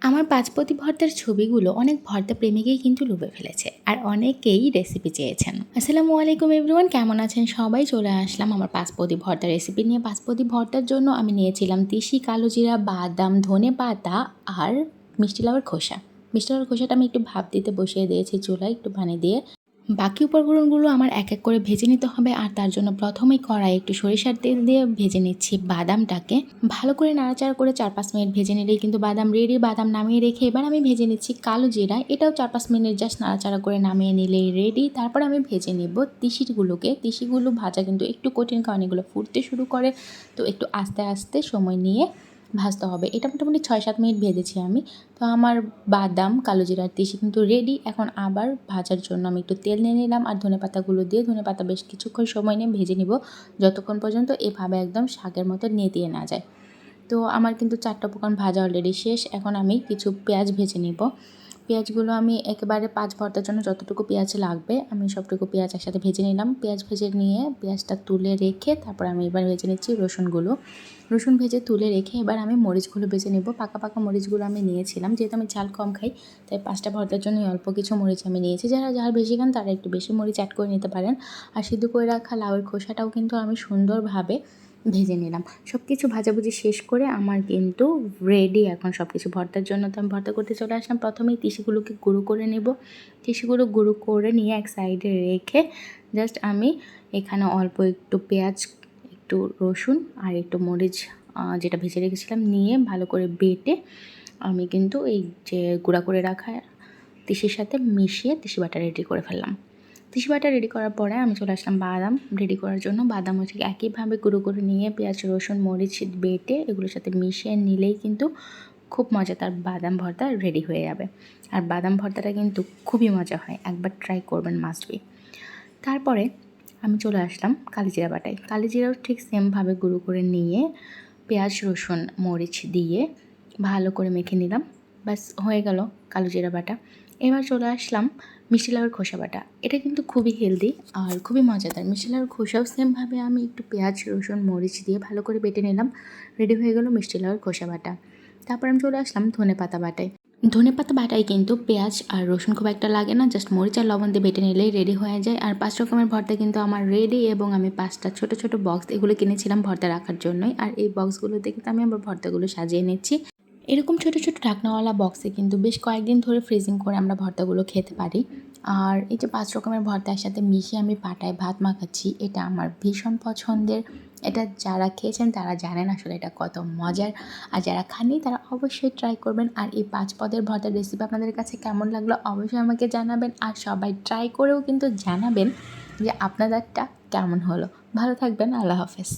আমার পাঁচপতি ভর্তার ছবিগুলো অনেক ভর্তা প্রেমিকেই কিন্তু লুভে ফেলেছে আর অনেকেই রেসিপি চেয়েছেন। আসসালামু আলাইকুম এভরিওয়ান, কেমন আছেন সবাই? চলে আসলাম আমার পাঁচপতি ভর্তার রেসিপি নিয়ে। পাঁচপতি ভর্তার জন্য আমি নিয়েছিলাম তিসি, কালো জিরা, বাদাম, ধনে পাতা আর মিষ্টি লাউয়ের খোসা। মিষ্টি লাউয়ের খোসাটা আমি একটু ভাপ দিতে বসিয়ে দিয়েছি চুলায় একটু পানি দিয়ে। বাকি উপকরণগুলো আমার এক এক করে ভেজে নিতে হবে, আর তার জন্য প্রথমেই কড়াই একটু সরিষার তেল দিয়ে ভেজে নিচ্ছি বাদামটাকে। ভালো করে নাড়াচাড়া করে 4-5 মিনিট ভেজে নিলেই কিন্তু বাদাম রেডি। বাদাম নামিয়ে রেখে এবার আমি ভেজে নিচ্ছি কালো জিরা, এটাও 4-5 মিনিট জাস্ট নাড়াচাড়া করে নামিয়ে নিলেই রেডি। তারপর আমি ভেজে নেব তিসিগুলোকে। তিসিগুলো ভাজা কিন্তু একটু কঠিন, কারণ এগুলো ফুটতে শুরু করে, তো একটু আস্তে আস্তে সময় নিয়ে ভাজতে হবে। এটা মোটামুটি 6-7 মিনিট ভেজেছি আমি। তো আমার বাদাম, কালো জিরার তিসি কিন্তু রেডি। এখন আবার ভাজার জন্য আমি একটু তেল নিয়ে নিলাম আর ধনেপাতাগুলো দিয়ে ধনেপাতা বেশ কিছুক্ষণ সময় নিয়ে ভেজে নিব, যতক্ষণ পর্যন্ত এভাবে একদম শাকের মতো নেতিয়ে না যায়। তো আমার কিন্তু 4টা উপকরণ ভাজা অলরেডি শেষ। এখন আমি কিছু পেঁয়াজ ভেজে নিব। পেঁয়াজগুলো আমি একেবারে 5 ভর্তার জন্য যতটুকু পেঁয়াজ লাগবে আমি সবটুকু পেঁয়াজ একসাথে ভেজে নিলাম। পেঁয়াজ ভেজে নিয়ে পেঁয়াজটা তুলে রেখে তারপর আমি এবার ভেজে নিচ্ছি রসুনগুলো। রসুন ভেজে তুলে রেখে এবার আমি মরিচগুলো ভেজে নেব। পাকা পাকা মরিচগুলো আমি নিয়েছিলাম, যেহেতু আমি ঝাল কম খাই তাই 5টা ভর্তার জন্য অল্প কিছু মরিচ আমি নিয়েছি। যারা ঝাল বেশি খান তারা একটু বেশি মরিচ অ্যাড করে নিতে পারেন। আর সিদ্ধ করে রাখা লাউয়ের খোসাটাও কিন্তু আমি সুন্দরভাবে ভেজে নিলাম। সব কিছু ভাজাভুজি শেষ করে আমার কিন্তু রেডি এখন সব কিছু ভর্তার জন্য। তো আমি ভর্তা করতে চলে আসলাম। প্রথমেই তিসিগুলোকে গুঁড়ো করে নেব। তিসিগুলো গুঁড়ো করে নিয়ে এক সাইডে রেখে জাস্ট আমি এখানে অল্প একটু পেঁয়াজ, একটু রসুন আর একটু মরিচ যেটা ভেজে রেখেছিলাম নিয়ে ভালো করে বেটে আমি কিন্তু এই যে গুঁড়া করে রাখা তিসির সাথে মিশিয়ে তিসি বাটা রেডি করে ফেললাম। তিসি বাটা রেডি করার পরে আমি চলে আসলাম বাদাম রেডি করার জন্য। বাদাম হচ্ছে একইভাবে গুঁড়ো করে নিয়ে পেঁয়াজ, রসুন, মরিচ বেটে এগুলোর সাথে মিশিয়ে নিলেই কিন্তু খুব মজাদার বাদাম ভর্তা রেডি হয়ে যাবে। আর বাদাম ভর্তাটা কিন্তু খুবই মজা হয়, একবার ট্রাই করবেন মাস্ট বি। তারপরে আমি চলে আসলাম কালিজিরা বাটায়। কালিজিরাও ঠিক সেমভাবে গুঁড়ো করে নিয়ে পেঁয়াজ, রসুন, মরিচ দিয়ে ভালো করে মেখে নিলাম। ব্যাস হয়ে গেল কালো জিরা বাটা। এবার চলে আসলাম মিষ্টি লাউয়ের খোসা বাটা। এটা কিন্তু খুবই হেলদি আর খুবই মজাদার। মিষ্টি লাউয়ের খোসাও সেমভাবে আমি একটু পেঁয়াজ, রসুন, মরিচ দিয়ে ভালো করে বেটে নিলাম। রেডি হয়ে গেল মিষ্টি লাউয়ের খোসা বাটা। তারপর আমি চলে আসলাম ধনেপাতা বাটায়। ধনেপাতা বাটায় কিন্তু পেঁয়াজ আর রসুন খুব একটা লাগে না, জাস্ট মরিচ আর লবণ দিয়ে বেটে নিলেই রেডি হয়ে যায়। আর 5 রকমের ভর্তা কিন্তু আমার রেডি, এবং আমি 5টা ছোট ছোট বক্স এগুলো কিনেছিলাম ভর্তা রাখার জন্যই। আর এই বক্সগুলোতে কিন্তু আমি আমার ভর্তাগুলো সাজিয়ে নিচ্ছি। এরকম ছোট ছোট ঢাকনাওয়ালা বক্সে কিন্তু বেশ কয়েকদিন ধরে ফ্রিজিং করে আমরা ভর্তাগুলো খেতে পারি। আর এই যে 5 রকমের ভর্তা একসাথে মিশিয়ে আমি পাটায় ভাত মাখাচ্ছি, এটা আমার ভীষণ পছন্দের। এটা যারা খেয়েছেন তারা জানেন আসলে এটা কত মজার, আর যারা খাননি তারা অবশ্যই ট্রাই করবেন। আর এই 5 পদের ভর্তার রেসিপি আপনাদের কাছে কেমন লাগলো অবশ্যই আমাকে জানাবেন, আর সবাই ট্রাই করেও কিন্তু জানাবেন যে আপনাদেরটা কেমন হলো। ভালো থাকবেন, আল্লাহ হাফেজ।